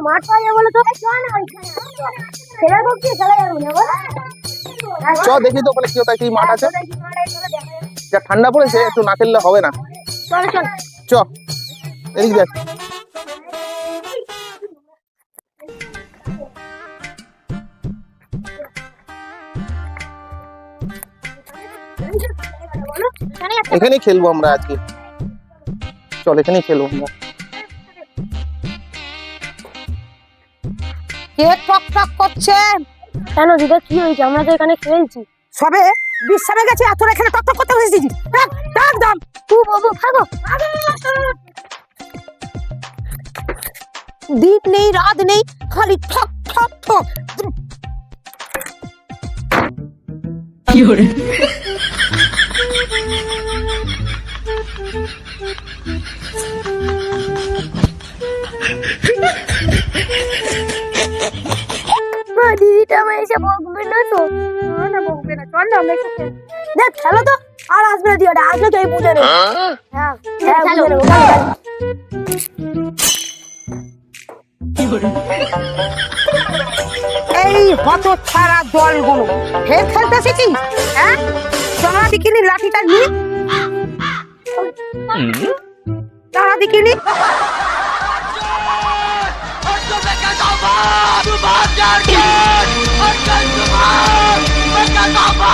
মাঠ পাওয়া যাবে বলে তো খেলার পক্ষে খেলা যাবে না বল। চ দেখি তো ওখানে কি হতো, কি মাঠ আছে। যা ঠান্ডা পড়েছে একটু না খেললে হবে না। চল চল চ এদিক দেখ। এখানেই খেলবো আমরা আজকে, চল এখানেই খেলবো আমরা। কে টক টক করছে? কেন দিদা কি হয়েছে? আমরা তো এখানে খেলছি। সবে বিশ্রামে গেছে আর তোরা এখানে টক টক করতে বসেছিস। একদম তুই বাবু খাবো। দিন নেই রাত নেই খালি ঠক ঠক ঠক। কি হরে দিদিটা আমার এসে বকবে না তো? না বলবে না, চল না আমরা একটু খেলি। দেখ খেলো তো, আর আসবে না দিদিটা, আসলে তো এই বুঝে নেবো। হ্যাঁ হ্যাঁ বুঝে নেবো। এই হত ছাড়া দলগুলো ফের খেলতে শিখিস? হ্যাঁ দাঁড়া দেখিনি লাঠিটা নি, দাঁড়া দেখিনি। Subhan!